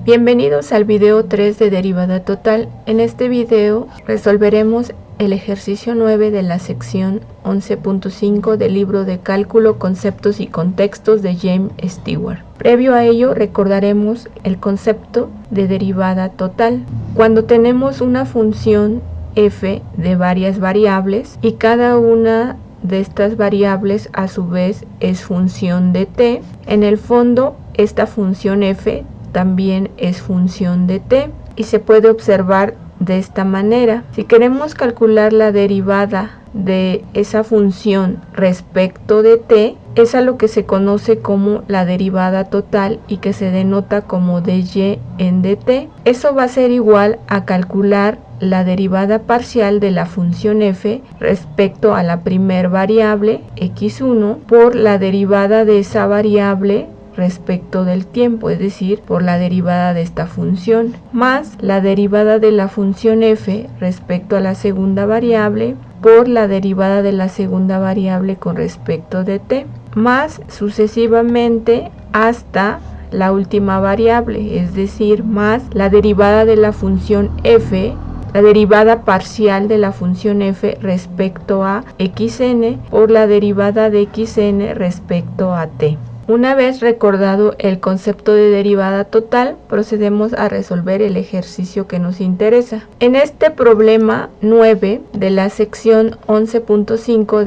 Bienvenidos al video 3 de derivada total. En este video resolveremos el ejercicio 9 de la sección 11.5 del libro de Cálculo, Conceptos y Contextos de James Stewart. Previo a ello recordaremos el concepto de derivada total. Cuando tenemos una función f de varias variables y cada una de estas variables a su vez es función de t, en el fondo esta función f también es función de t y se puede observar de esta manera. Si queremos calcular la derivada de esa función respecto de t, es a lo que se conoce como la derivada total y que se denota como dy en dt. Eso va a ser igual a calcular la derivada parcial de la función f respecto a la primer variable x1 por la derivada de esa variable respecto del tiempo, es decir, por la derivada de esta función, más la derivada de la función f respecto a la segunda variable por la derivada de la segunda variable con respecto de t, más sucesivamente hasta la última variable, es decir, más la derivada de la función f, la derivada parcial de la función f respecto a xn por la derivada de xn respecto a t. Una vez recordado el concepto de derivada total, procedemos a resolver el ejercicio que nos interesa. En este problema 9 de la sección 11.5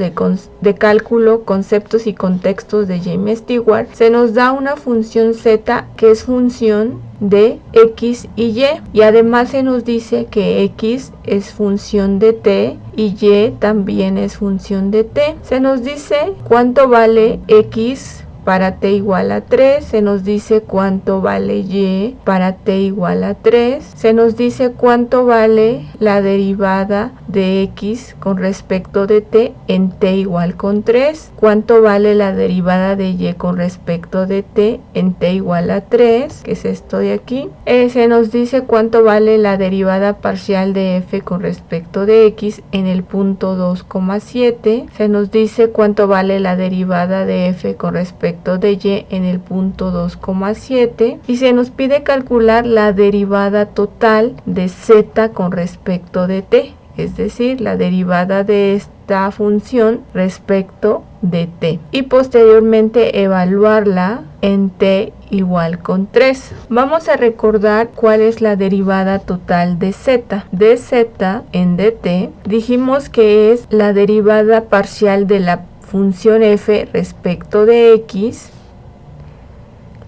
de Cálculo, Conceptos y Contextos de James Stewart, se nos da una función z que es función de x y y además se nos dice que x es función de t y y también es función de t. Se nos dice cuánto vale x para t igual a 3, se nos dice cuánto vale y para t igual a 3, se nos dice cuánto vale la derivada de x con respecto de t en t igual con 3, cuánto vale la derivada de y con respecto de t en t igual a 3, que es esto de aquí, se nos dice cuánto vale la derivada parcial de f con respecto de x en el punto 2,7, se nos dice cuánto vale la derivada de f con respecto de y en el punto 2,7 y se nos pide calcular la derivada total de z con respecto de t, es decir, la derivada de esta función respecto de t y posteriormente evaluarla en t igual con 3. Vamos a recordar cuál es la derivada total de z. De z en dt dijimos que es la derivada parcial de la función f respecto de x,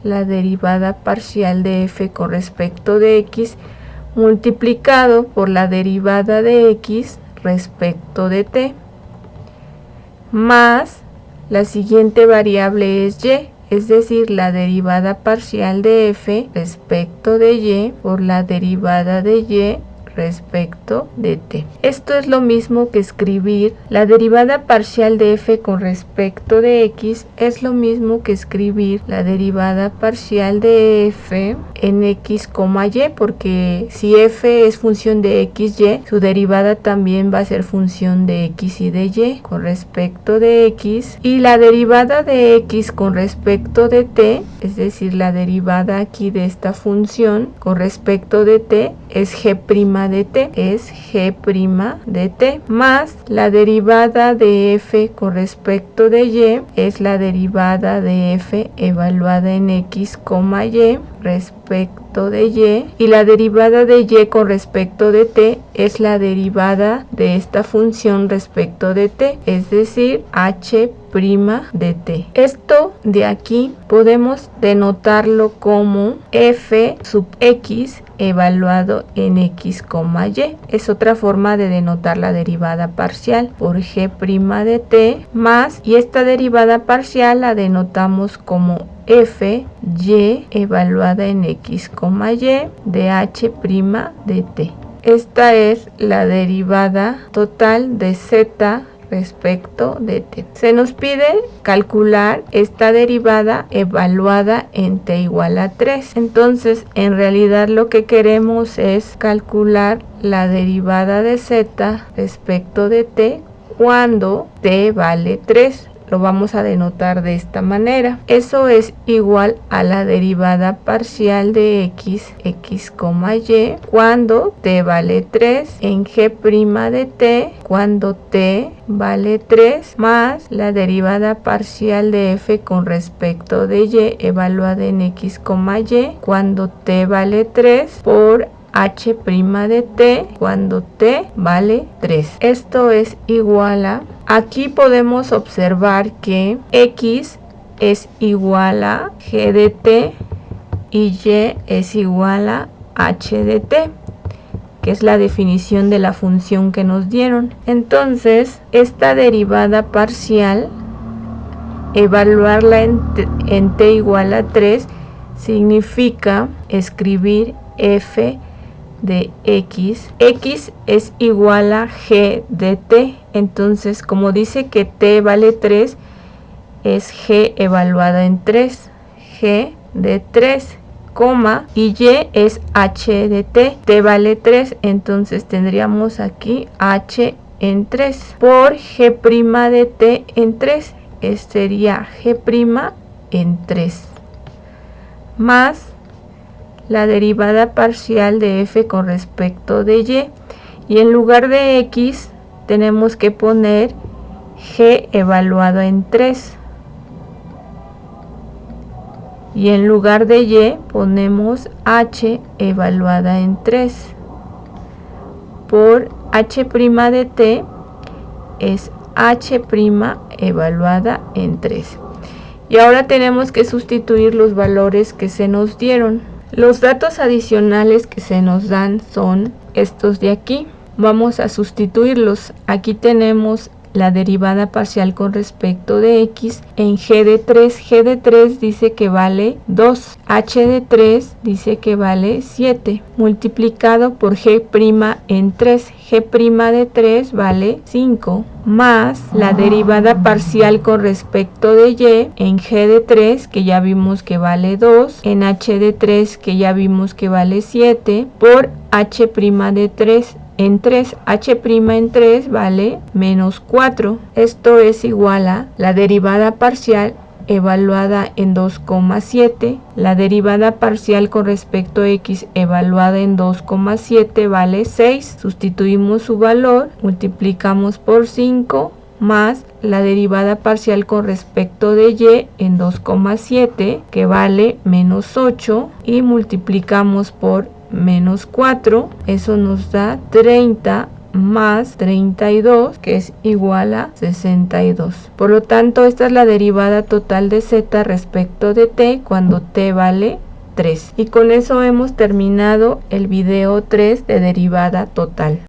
la derivada parcial de f con respecto de x multiplicado por la derivada de x respecto de t, más la siguiente variable es y, es decir, la derivada parcial de f respecto de y por la derivada de y respecto de t. Esto es lo mismo que escribir la derivada parcial de f con respecto de x, es lo mismo que escribir la derivada parcial de f en x, y, porque si f es función de x, y, su derivada también va a ser función de x y de y con respecto de x, y la derivada de x con respecto de t, es decir, la derivada aquí de esta función con respecto de t es g' de t, es g' de t, más la derivada de f con respecto de y es la derivada de f evaluada en x, y respecto de y la derivada de y con respecto de t es la derivada de esta función respecto de t, es decir, h' de t. Esto de aquí podemos denotarlo como f sub x evaluado en x, y. Es otra forma de denotar la derivada parcial por g' de t más, y esta derivada parcial la denotamos como f y evaluada en x, y de h' de t. Esta es la derivada total de z respecto de t. Se nos pide calcular esta derivada evaluada en t igual a 3. Entonces, en realidad lo que queremos es calcular la derivada de z respecto de t cuando t vale 3. lo vamos a denotar de esta manera. Eso es igual a la derivada parcial de x, x, y, cuando t vale 3, en g' de t, cuando t vale 3, más la derivada parcial de f con respecto de y evaluada en x, y, cuando t vale 3, por h' de t cuando t vale 3. Esto es igual a, aquí podemos observar que x es igual a g de t y y es igual a h de t, que es la definición de la función que nos dieron. Entonces, esta derivada parcial, evaluarla en t igual a 3, significa escribir f de x. X es igual a g de t. Entonces, como dice que t vale 3, es g evaluada en 3. G de 3, y y es h de t. T vale 3, entonces tendríamos aquí h en 3 por g' de t en 3. Este sería g' en 3 más la derivada parcial de f con respecto de y en lugar de x tenemos que poner g evaluado en 3 y en lugar de y ponemos h evaluada en 3 por h' de t es h' evaluada en 3. Y ahora tenemos que sustituir los valores que se nos dieron. Los datos adicionales que se nos dan son estos de aquí. Vamos a sustituirlos. Aquí tenemos la derivada parcial con respecto de x en g de 3. G de 3 dice que vale 2. H de 3 dice que vale 7. Multiplicado por g' en 3. G' de 3 vale 5. Más la derivada parcial con respecto de y en g de 3, que ya vimos que vale 2. En h de 3, que ya vimos que vale 7. Por h' de 3. En 3, h' en 3 vale menos 4. Esto es igual a la derivada parcial evaluada en 2,7. La derivada parcial con respecto a x evaluada en 2,7 vale 6. Sustituimos su valor, multiplicamos por 5 más la derivada parcial con respecto de y en 2,7 que vale menos 8 y multiplicamos por menos 4, eso nos da 30 más 32, que es igual a 62. Por lo tanto, esta es la derivada total de z respecto de t cuando t vale 3. Y con eso hemos terminado el video 3 de derivada total.